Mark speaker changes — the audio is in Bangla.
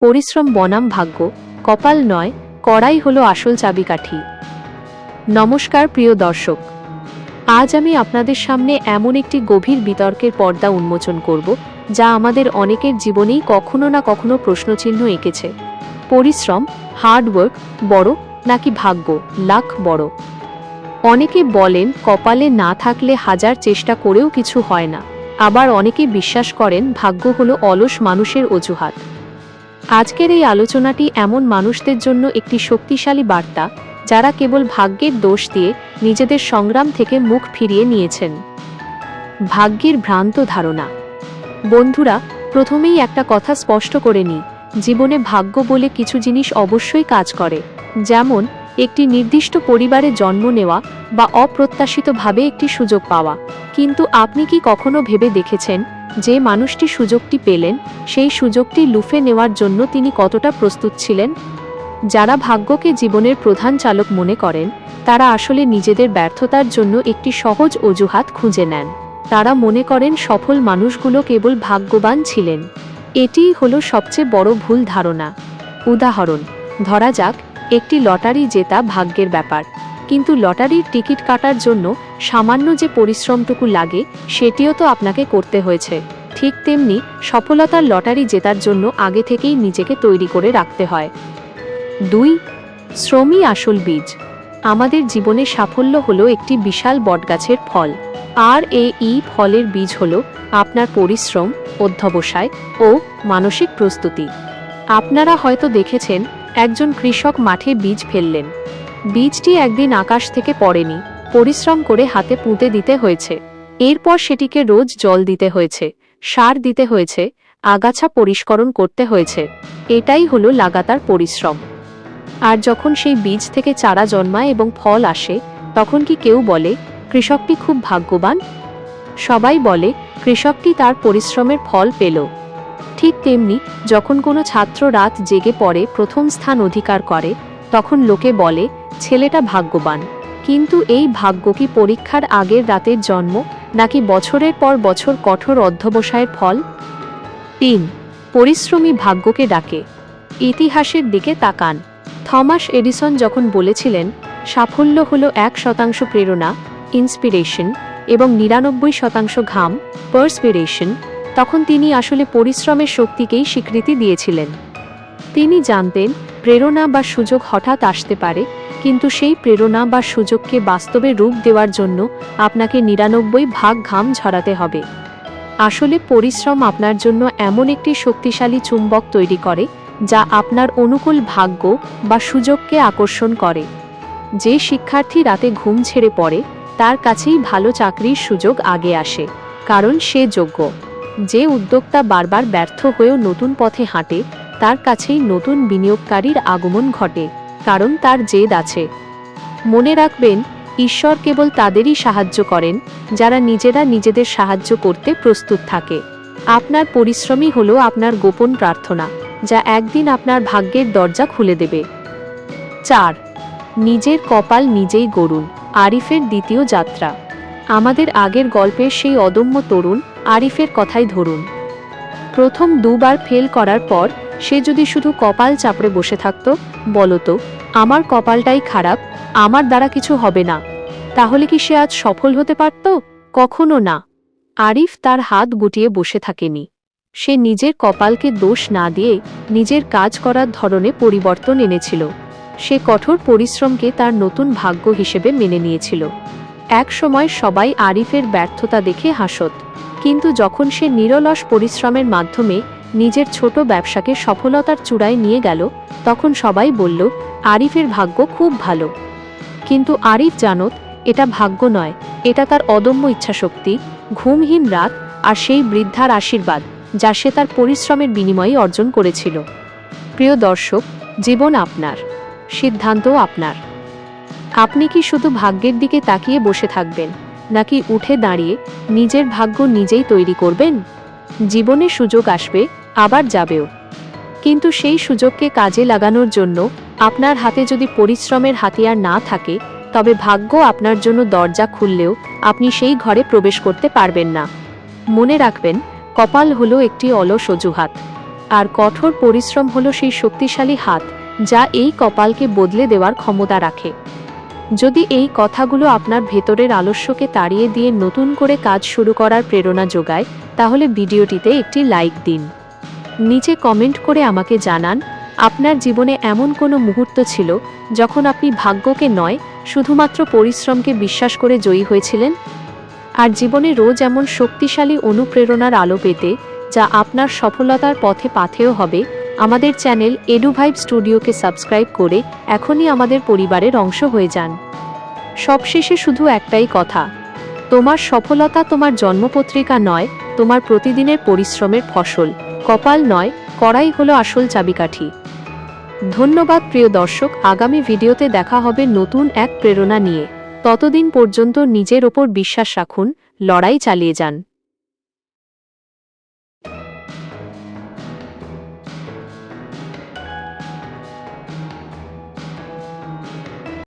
Speaker 1: পরিশ্রম বনাম ভাগ্য, কপাল নয়, কড়াই হলো আসল চাবিকাঠি। নমস্কার প্রিয় দর্শক, আজ আমি আপনাদের সামনে এমন একটি গভীর বিতর্কের পর্দা উন্মোচন করব যা আমাদের অনেকের জীবনেই কখনো না কখনো প্রশ্নচিহ্ন এঁকেছে। পরিশ্রম, হার্ডওয়ার্ক বড় নাকি ভাগ্য, লাক বড়? অনেকে বলেন কপালে না থাকলে হাজার চেষ্টা করেও কিছু হয় না। আবার অনেকে বিশ্বাস করেন ভাগ্য হলো অলস মানুষের অজুহাত। আজকের এই আলোচনাটি এমন মানুষদের জন্য একটি শক্তিশালী বার্তা যারা কেবল ভাগ্যের দোষ দিয়ে নিজেদের সংগ্রাম থেকে মুখ ফিরিয়ে নিয়েছেন। ভাগ্যের ভ্রান্ত ধারণা। বন্ধুরা, প্রথমেই একটা কথা স্পষ্ট করে নিই, জীবনে ভাগ্য বলে কিছু জিনিস অবশ্যই কাজ করে। যেমন একটি নির্দিষ্ট পরিবারে জন্ম নেওয়া বা অপ্রত্যাশিতভাবে একটি সুযোগ পাওয়া। কিন্তু আপনি কি কখনো ভেবে দেখেছেন যে মানুষটি সুযোগটি পেলেন, সেই সুযোগটি লুফে নেওয়ার জন্য তিনি কতটা প্রস্তুত ছিলেন? যারা ভাগ্যকে জীবনের প্রধান চালক মনে করেন তারা আসলে নিজেদের ব্যর্থতার জন্য একটি সহজ অজুহাত খুঁজে নেন। তারা মনে করেন সফল মানুষগুলো কেবল ভাগ্যবান ছিলেন। এটিই হলো সবচেয়ে বড় ভুল ধারণা। উদাহরণ, ধরা যাক একটি লটারি জেতা ভাগ্যের ব্যাপার, কিন্তু লটারির টিকিট কাটার জন্য সামান্য যে পরিশ্রমটুকু লাগে সেটিও তো আপনাকে করতে হয়েছে। ঠিক তেমনি সফলতার লটারি জেতার জন্য আগে থেকেই নিজেকে তৈরি করে রাখতে হয়। 2. শ্রমই আসল বীজ। আমাদের জীবনে সাফল্য হলো একটি বিশাল বটগাছের ফল, আর এই ফলের বীজ হলো আপনার পরিশ্রম, অধ্যবসায় ও মানসিক প্রস্তুতি। আপনারা হয়তো দেখেছেন একজন কৃষক মাঠে বীজ ফেললেন। বীজটি একদিন আকাশ থেকে পড়েনি, পরিশ্রম করে হাতে পুঁতে দিতে হয়েছে। এরপর সেটিকে রোজ জল দিতে হয়েছে, সার দিতে হয়েছে, আগাছা পরিষ্করণ করতে হয়েছে। এটাই হলো লাগাতার পরিশ্রম। আর যখন সেই বীজ থেকে চারা জন্মায় এবং ফল আসে, তখন কি কেউ বলে কৃষকটি খুব ভাগ্যবান? সবাই বলে কৃষকটি তার পরিশ্রমের ফল পেল। ঠিক তেমনি যখন কোনো ছাত্র রাত জেগে পড়ে প্রথম স্থান অধিকার করে, তখন লোকে বলে ছেলেটা ভাগ্যবান। কিন্তু এই ভাগ্য কি পরীক্ষার আগের রাতের জন্ম, নাকি বছরের পর বছর কঠোর অধ্যবসায়ের ফল? 3. পরিশ্রমী ভাগ্যকে ডাকে। ইতিহাসের দিকে তাকান। থমাস এডিসন যখন বলেছিলেন সাফল্য হলো 1% প্রেরণা, ইন্সপিরেশন, এবং 99% ঘাম, পার্সপিরেশন, তখন তিনি আসলে পরিশ্রমের শক্তিকেই স্বীকৃতি দিয়েছিলেন। তিনি জানতেন প্রেরণা বা সুযোগ হঠাৎ আসতে পারে, কিন্তু সেই প্রেরণা বা সুযোগকে বাস্তবে রূপ দেওয়ার জন্য আপনাকে 99 ভাগ ঘাম ঝরাতে হবে। আসলে পরিশ্রম আপনার জন্য এমন একটি শক্তিশালী চুম্বক তৈরি করে যা আপনার অনুকূল ভাগ্য বা সুযোগকে আকর্ষণ করে। যে শিক্ষার্থী রাতে ঘুম ছেড়ে পড়ে তার কাছেই ভালো চাকরির সুযোগ আগে আসে, কারণ সে যোগ্য। যে উদ্যোক্তা বারবার ব্যর্থ হয়েও নতুন পথে হাঁটে তার কাছেই নতুন বিনিয়োগকারীর আগমন ঘটে, কারণ তার জেদ আছে। মনে রাখবেন, ঈশ্বর কেবল তাদেরই সাহায্য করেন যারা নিজেরা নিজেদের সাহায্য করতে প্রস্তুত থাকে। আপনার পরিশ্রমই হলো আপনার গোপন প্রার্থনা, যা একদিন আপনার ভাগ্যের দরজা খুলে দেবে। 4. নিজের কপাল নিজেই গড়ুন। আরিফের দ্বিতীয় যাত্রা। আমাদের আগের গল্পের সেই অদম্য তরুণ আরিফের কথাই ধরুন। প্রথম 2 বার ফেল করার পর সে যদি শুধু কপাল চাপড়ে বসে থাকত, বলতো আমার কপালটাই খারাপ, আমার দ্বারা কিছু হবে না, তাহলে কি সে আজ সফল হতে পারত? কখনো না। আরিফ তার হাত গুটিয়ে বসে থাকেনি। সে নিজের কপালকে দোষ না দিয়ে নিজের কাজ করার ধরনে পরিবর্তন এনেছিল। সে কঠোর পরিশ্রমকে তার নতুন ভাগ্য হিসেবে মেনে নিয়েছিল। এক সময় সবাই আরিফের ব্যর্থতা দেখে হাসত, কিন্তু যখন সে নিরলস পরিশ্রমের মাধ্যমে নিজের ছোট ব্যবসাকে সফলতার চূড়ায় নিয়ে গেল, তখন সবাই বলল আরিফের ভাগ্য খুব ভালো। কিন্তু আরিফ জানত এটা ভাগ্য নয়, এটা তার অদম্য ইচ্ছাশক্তি, ঘুমহীন রাত আর সেই বৃদ্ধার আশীর্বাদ যা সে তার পরিশ্রমের বিনিময়ে অর্জন করেছিল। প্রিয় দর্শক, জীবন আপনার, সিদ্ধান্তও আপনার। আপনি কি শুধু ভাগ্যের দিকে তাকিয়ে বসে থাকবেন, নাকি উঠে দাঁড়িয়ে নিজের ভাগ্য নিজেই তৈরি করবেন? জীবনে সুযোগ আসবে, আবার যাবেও, কিন্তু সেই সুযোগকে কাজে লাগানোর জন্য আপনার হাতে যদি পরিশ্রমের হাতিয়ার না থাকে, তবে ভাগ্য আপনার জন্য দরজা খুললেও আপনি সেই ঘরে প্রবেশ করতে পারবেন না। মনে রাখবেন, কপাল হলো একটি অলস অজুহাত। আর কঠোর পরিশ্রম হলো সেই শক্তিশালী হাত যা এই কপালকে বদলে দেওয়ার ক্ষমতা রাখে। যদি এই কথাগুলো আপনার ভেতরের আলস্যকে তাড়িয়ে দিয়ে নতুন করে কাজ শুরু করার প্রেরণা যোগায়, তাহলে ভিডিওটিতে একটি লাইক দিন। নিচে কমেন্ট করে আমাকে জানান, আপনার জীবনে এমন কোনো মুহূর্ত ছিল যখন আপনি ভাগ্যকে নয়, শুধুমাত্র পরিশ্রমকে বিশ্বাস করে জয়ী হয়েছিলেন। আর জীবনে রোজ এমন শক্তিশালী অনুপ্রেরণার আলো পেতে, যা আপনার সফলতার পথে পাথেয় হবে, আমাদের চ্যানেল এডুভাইব স্টুডিওকে সাবস্ক্রাইব করে এখনই আমাদের পরিবারের অংশ হয়ে যান। সবশেষে শুধু একটাই কথা, তোমার সফলতা তোমার জন্মপত্রিকা নয়, তোমার প্রতিদিনের পরিশ্রমের ফসল। কপাল নয়, কড়াই হলো আসল চাবিকাঠি। ধন্যবাদ প্রিয় দর্শক, আগামী ভিডিওতে দেখা হবে নতুন এক প্রেরণা নিয়ে। ততদিন পর্যন্ত নিজের ওপর বিশ্বাস রাখুন, লড়াই চালিয়ে যান।